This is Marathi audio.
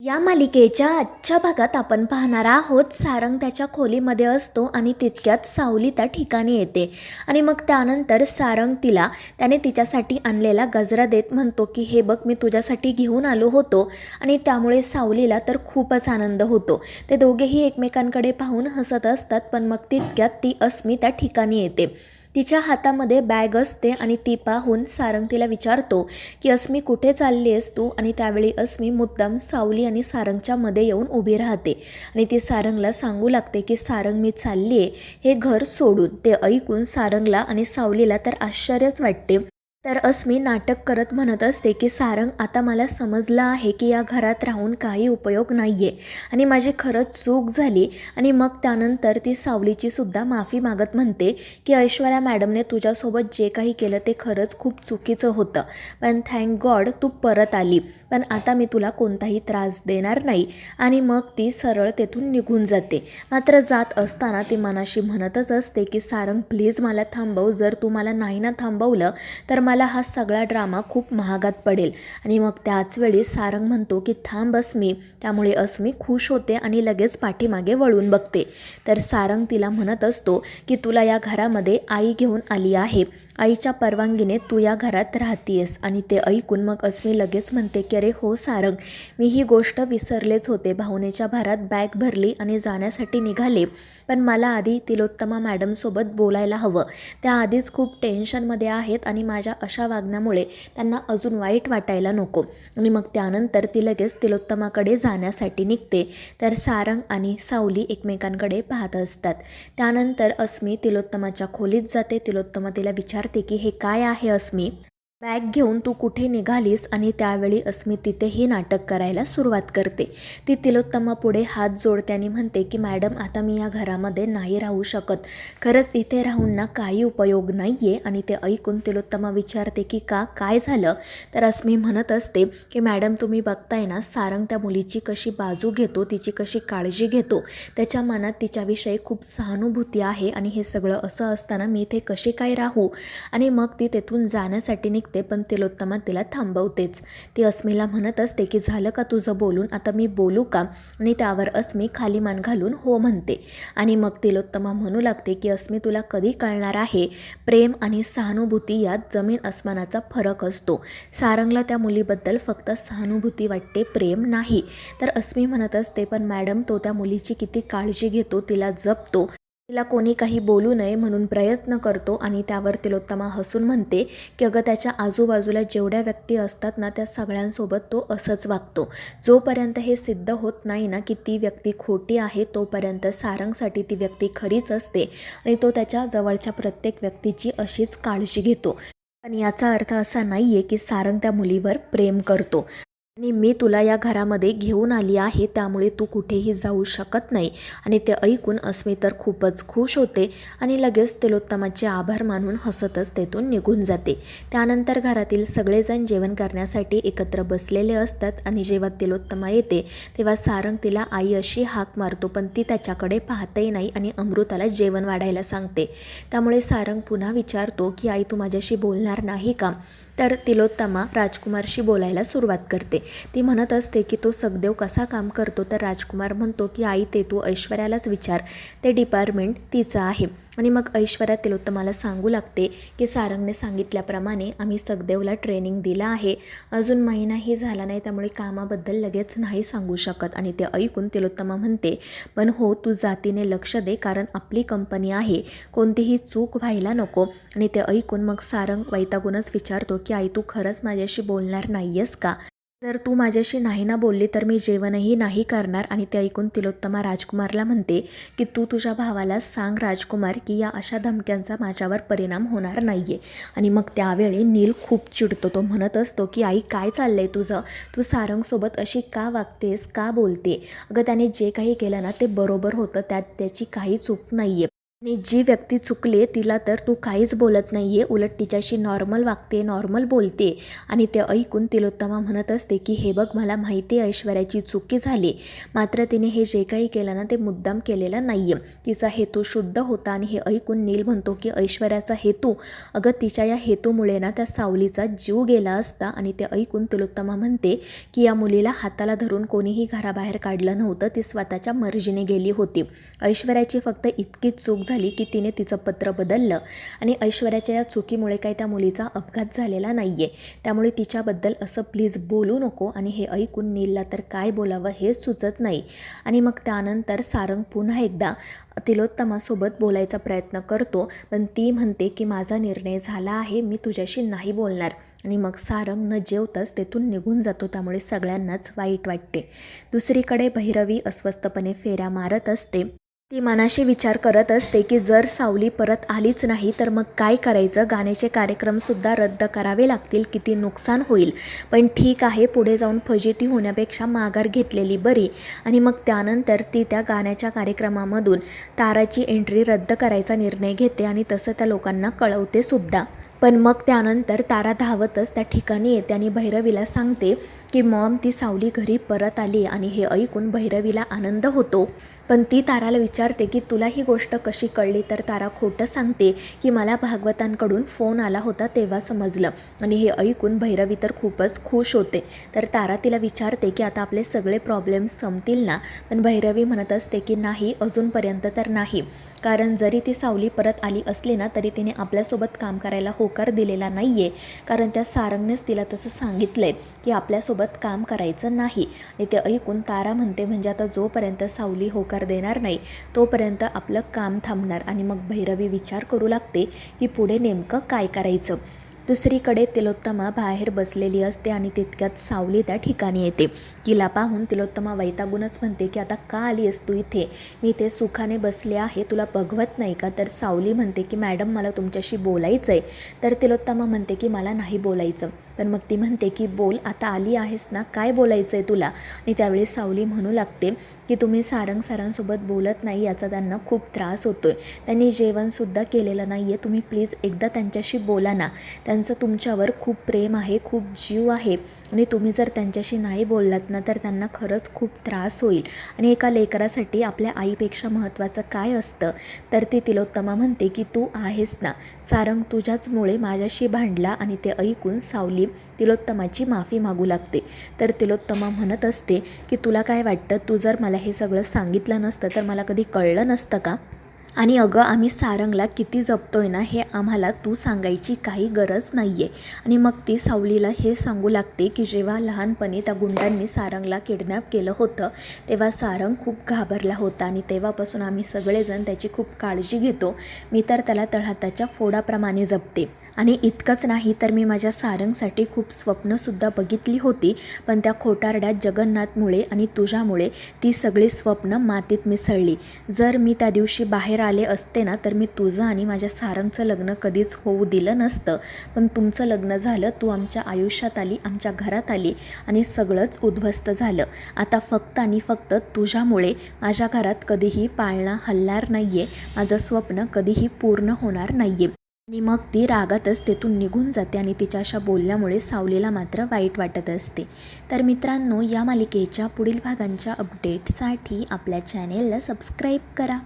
या मालिकेच्या आजच्या भागात आपण पाहणार आहोत सारंग त्याच्या खोलीमध्ये असतो आणि तितक्यात सावली त्या ठिकाणी येते आणि मग त्यानंतर सारंग त्याने तिच्यासाठी आणलेला गजरा देत म्हणतो की हे बघ मी तुझ्यासाठी घेऊन आलो होतो आणि त्यामुळे सावलीला तर खूपच आनंद होतो. ते दोघेही एकमेकांकडे पाहून हसत असतात पण मग तितक्यात ती अस्मी त्या ठिकाणी येते. तिच्या हातामध्ये बॅग असते आणि ती पाहून सारंग तिला विचारतो की अस्मी कुठे चालली आहेस तू. आणि त्यावेळी अस्मी मुद्दाम सावली आणि सारंगच्या मध्ये येऊन उभी राहते आणि ती सारंगला सांगू लागते की सारंग मी चालली आहे हे घर सोडून. ते ऐकून सारंगला आणि सावलीला तर आश्चर्यच वाटते. तर अस्मी नाटक करत म्हणत असते की सारंग आता मला समजलं आहे की या घरात राहून काही उपयोग नाही आहे आणि माझी खरंच चूक झाली. आणि मग त्यानंतर ती सावलीची सुद्धा माफी मागत म्हणते की ऐश्वर्या मॅडमने तुझ्यासोबत जे काही केलं ते खरंच खूप चुकीचं होतं पण थँक गॉड तू परत आली. पण आता मी तुला कोणताही त्रास देणार नाही. आणि मग ती सरळ तेथून निघून जाते. मात्र जात असताना ती मनाशी म्हणतच असते की सारंग प्लीज मला थांबव. जर तू मला नाही ना थांबवलं तर मला हा सगळा ड्रामा खूप महागात पडेल. आणि मग त्याच वेळी सारंग म्हणतो की थांब अस्मी. त्यामुळे अस्मी खुश होते आणि लगेच पाठीमागे वळून बघते. तर सारंग तिला म्हणत असतो की तुला या घरामध्ये आई घेऊन आली आहे. आईच्या परवानगीने तू या घरात राहतीयस. आणि ते ऐकून मग अस्मी लगेच म्हणते की अरे हो सारंग मी ही गोष्ट विसरलेच होते. भावनेच्या भारात बॅग भरली आणि जाण्यासाठी निघाले पण मला आधी तिलोत्तमा मॅडमसोबत बोलायला हवं. त्या आधीच खूप टेन्शनमध्ये आहेत आणि माझ्या अशा वागण्यामुळे त्यांना अजून वाईट वाटायला नको. आणि मग त्यानंतर ती लगेच तिलोत्तमाकडे जाण्यासाठी निघते. तर सारंग आणि सावली एकमेकांकडे पाहत असतात. त्यानंतर अस्मी तिलोत्तमाच्या खोलीत जाते. तिलोत्तमा तिला विचारते की हे काय आहे अस्मी. बॅग घेऊन तू कुठे निघालीस. आणि त्यावेळी अस्मी तिथेही नाटक करायला सुरुवात करते. ती तिलोत्तमा पुढे हात जोडते आणि म्हणते की मॅडम आता मी या घरामध्ये नाही राहू शकत. खरंच इथे राहून ना काही उपयोग नाही आहे. आणि ते ऐकून तिलोत्तमा विचारते की का काय झालं. तर अस्मी म्हणत असते की मॅडम तुम्ही बघताय ना सारंग त्या मुलीची कशी बाजू घेतो, तिची कशी काळजी घेतो, त्याच्या मनात तिच्याविषयी खूप सहानुभूती आहे. आणि हे सगळं असं असताना मी इथे कशी काय राहू. आणि मग ती तेथून जाण्यासाठी निघते पण तिलोत्तमा तिला थांबवतेच. ती अस्मीला म्हणत असते की झालं का तुझं बोलून, आता मी बोलू का. आणि त्यावर अस्मी खाली मान घालून हो म्हणते. आणि मग तिलोत्तमा म्हणू लागते की अस्मी तुला कधी कळणार आहे प्रेम आणि सहानुभूती यात जमीन अस्मानाचा फरक असतो. सारंगला त्या मुलीबद्दल फक्त सहानुभूती वाटते, प्रेम नाही. तर अस्मी म्हणत असते पण मॅडम तो त्या मुलीची किती काळजी घेतो, तिला जपतो, तिला कोणी काही बोलू नये म्हणून प्रयत्न करतो. आणि त्यावर तिलोत्तमा हसून म्हणते की अगं त्याच्या आजूबाजूला जेवढ्या व्यक्ती असतात ना त्या सगळ्यांसोबत तो असंच वागतो. जोपर्यंत हे सिद्ध होत नाही ना की ती व्यक्ती खोटी आहे तोपर्यंत सारंगसाठी ती व्यक्ती खरीच असते आणि तो त्याच्या जवळच्या प्रत्येक व्यक्तीची अशीच काळजी घेतो. पण याचा अर्थ असा नाही आहे की सारंग त्या मुलीवर प्रेम करतो. आणि मी तुला या घरामध्ये घेऊन आली आहे त्यामुळे तू कुठेही जाऊ शकत नाही. आणि ते ऐकून अस्मी तर खूपच खुश होते आणि लगेच तिलोत्तमाचे आभार मानून हसतच तेथून निघून जाते. त्यानंतर घरातील सगळेजण जेवण करण्यासाठी एकत्र बसलेले असतात आणि जेव्हा तिलोत्तमा येते तेव्हा सारंग तिला आई अशी हाक मारतो पण ती त्याच्याकडे पाहतही नाही आणि अमृताला जेवण वाढायला सांगते. त्यामुळे सारंग पुन्हा विचारतो की आई तू माझ्याशी बोलणार नाही का. तर तिलोत्तमा राजकुमारशी बोलायला सुरुवात करते. ती म्हणत असते की तो सखदेव कसा काम करतो. तर राजकुमार म्हणतो की आई ते तू ऐश्वर्यालाच विचार, ते डिपार्टमेंट तिचं आहे. आणि मग ऐश्वर्या तिलोत्तमाला सांगू लागते की सारंगने सांगितल्याप्रमाणे आम्ही सखदेवला ट्रेनिंग दिलं आहे, अजून महिनाही झाला नाही त्यामुळे कामाबद्दल लगेच नाही सांगू शकत. आणि ते ऐकून तिलोत्तमा म्हणते पण हो तू जातीने लक्ष दे कारण आपली कंपनी आहे, कोणतीही चूक व्हायला नको. आणि ते ऐकून मग सारंग वैतागूनच विचारतो की आई तू खरंच माझ्याशी बोलणार नाही आहेस का. जर तू माझ्याशी नाही ना बोलली तर मी जेवणही नाही करणार. आणि ते ऐकून तिलोत्तमा राजकुमारला म्हणते की तू तुझ्या भावाला सांग राजकुमार की या अशा धमक्यांचा माझ्यावर परिणाम होणार नाही आहे. आणि मग त्यावेळी नील खूप चिडतो. तो म्हणत असतो की आई काय चाललं आहे तुझं, तू सारंगसोबत अशी का वागतेस, का बोलते. अगं त्याने जे काही केलं ना ते बरोबर होतं, त्यात त्याची काही चूक नाही आहे. आणि जी व्यक्ती चुकली तिला तर तू काहीच बोलत नाही आहे, उलट तिच्याशी नॉर्मल वागते, नॉर्मल बोलते. आणि ते ऐकून तिलोत्तमा म्हणत असते की हे बघ, मला माहिती आहे ऐश्वर्याची चुकी झाली, मात्र तिने हे जे काही केलं ना ते मुद्दाम केलेलं नाही आहे, तिचा हेतू शुद्ध होता. आणि हे ऐकून नील म्हणतो की ऐश्वर्याचा हेतू, अगं तिच्या या हेतूमुळे ना त्या सावलीचा जीव गेला असता. आणि ते ऐकून तिलोत्तमा म्हणते की या मुलीला हाताला धरून कोणीही घराबाहेर काढलं नव्हतं, ती स्वतःच्या मर्जीने गेली होती. ऐश्वर्याची फक्त इतकीच चूक झाली की तिने तिचं पत्र बदललं. आणि ऐश्वर्याच्या या चुकीमुळे काही त्या मुलीचा अपघात झालेला नाही आहे, त्यामुळे तिच्याबद्दल असं प्लीज बोलू नको. आणि हे ऐकून नीलला तर काय बोलावं हेच सुचत नाही. आणि मग त्यानंतर सारंग पुन्हा एकदा तिलोत्तमासोबत बोलायचा प्रयत्न करतो, पण ती म्हणते की माझा निर्णय झाला आहे, मी तुझ्याशी नाही बोलणार. आणि मग सारंग न जेवताच तेथून निघून जातो, त्यामुळे सगळ्यांनाच वाईट वाटते. दुसरीकडे भैरवी अस्वस्थपणे फेऱ्या मारत असते. ती मनाशी विचार करत असते की जर सावली परत आलीच नाही तर मग काय करायचं, गाण्याचे कार्यक्रमसुद्धा रद्द करावे लागतील, किती नुकसान होईल. पण ठीक आहे, पुढे जाऊन फजिती होण्यापेक्षा माघार घेतलेली बरी. आणि मग त्यानंतर ती त्या गाण्याच्या कार्यक्रमामधून ताराची एंट्री रद्द करायचा निर्णय घेते आणि तसं त्या लोकांना कळवते सुद्धा. पण मग त्यानंतर तारा धावतच त्या ठिकाणी येते आणि भैरवीला सांगते की मॉम, ती सावली घरी परत आली. आणि हे ऐकून भैरवीला आनंद होतो. पण ती ताराला विचारते की तुला ही गोष्ट कशी कळली, तर तारा खोटं सांगते की मला भागवतांकडून फोन आला होता तेव्हा समजलं. आणि हे ऐकून भैरवी तर खूपच खुश होते. तर तारा तिला विचारते की आता आपले सगळे प्रॉब्लेम्स संपतील ना. पण भैरवी म्हणत असते की नाही, अजूनपर्यंत तर नाही, कारण जरी ती सावली परत आली असली ना तरी तिने आपल्यासोबत काम करायला होकार दिलेला नाही आहे, कारण त्या सारंगनेच तिला तसं सांगितलं आहे की आपल्यासोबत काम करायचं नाही. आणि ते ऐकून तारा म्हणते म्हणजे आता जोपर्यंत सावली होकार देणार नाही तोपर्यंत आपलं काम थांबणार. आणि मग भैरवी विचार करू लागते की पुढे नेमकं काय करायचं. दुसरीकडे तिलोत्तमा बाहेर बसलेली असते आणि तितक्यात सावली त्या ठिकाणी येते. तिला पाहून तिलोत्तमा वैतागूनच म्हणते की आता का आली आहेस तू इथे, मी इथे सुखाने बसले आहे, तुला बघवत नाही का. तर सावली म्हणते की मॅडम, मला तुमच्याशी बोलायचं आहे. तर तिलोत्तमा म्हणते की मला नाही बोलायचं. पण मग ती म्हणते की बोल, आता आली आहेस ना, काय बोलायचं आहे तुला. आणि त्यावेळी सावली म्हणू लागते की तुम्ही सरांसोबत बोलत नाही, याचा त्यांना खूप त्रास होतो आहे, त्यांनी जेवणसुद्धा केलेलं नाही आहे, तुम्ही प्लीज एकदा त्यांच्याशी बोला ना, त्यांचं तुमच्यावर खूप प्रेम आहे, खूप जीव आहे. आणि तुम्ही जर त्यांच्याशी नाही बोललात ना तर त्यांना खरंच खूप त्रास होईल. आणि एका लेकरासाठी आपल्या आईपेक्षा महत्त्वाचं काय असतं. तर ती तिलोत्तमा म्हणते की तू आहेस ना, सारंग तुझ्याचमुळे माझ्याशी भांडला. आणि ते ऐकून सावली तिलोत्तमाची माफी मागू लागते. तर तिलोत्तमा म्हणत असते की तुला काय वाटतं, तू जर मला हे सगळं सांगितलं नसतं तर मला कधी कळलं नसतं का. आणि अगं, आम्ही सारंगला किती जपतोय ना हे आम्हाला तू सांगायची काही गरज नाही आहे. आणि मग ती सावलीला हे सांगू लागते की जेव्हा लहानपणी त्या गुंडांनी सारंगला किडनॅप केलं होतं तेव्हा सारंग खूप घाबरला होता आणि तेव्हापासून आम्ही सगळेजण त्याची खूप काळजी घेतो. मी तर त्याला तळहाताच्या फोडाप्रमाणे जपते. आणि इतकंच नाही तर मी माझ्या सारंगसाठी खूप स्वप्नंसुद्धा बघितली होती, पण त्या खोटारड्या जगन्नाथमुळे आणि तुझ्यामुळे ती सगळी स्वप्न मातीत मिसळली. जर मी त्या दिवशी बाहेर आले असते ना तर मी तुझं आणि माझ्या सारंगचं लग्न कधीच होऊ दिलं नसतं. पण तुमचं लग्न झालं, तू आमच्या आयुष्यात आली, आमच्या घरात आली आणि सगळंच उद्ध्वस्त झालं. आता फक्त आणि फक्त तुझ्यामुळे माझ्या घरात कधीही पाळणा हलणार नाही आहे, माझं स्वप्न कधीही पूर्ण होणार नाही आहे. आणि मग ती रागातच तेथून निघून जाते आणि तिच्या अशा बोलण्यामुळे सावलीला मात्र वाईट वाटत असते. तर मित्रांनो, या मालिकेच्या पुढील भागांच्या अपडेटसाठी आपल्या चॅनेलला सबस्क्राईब करा.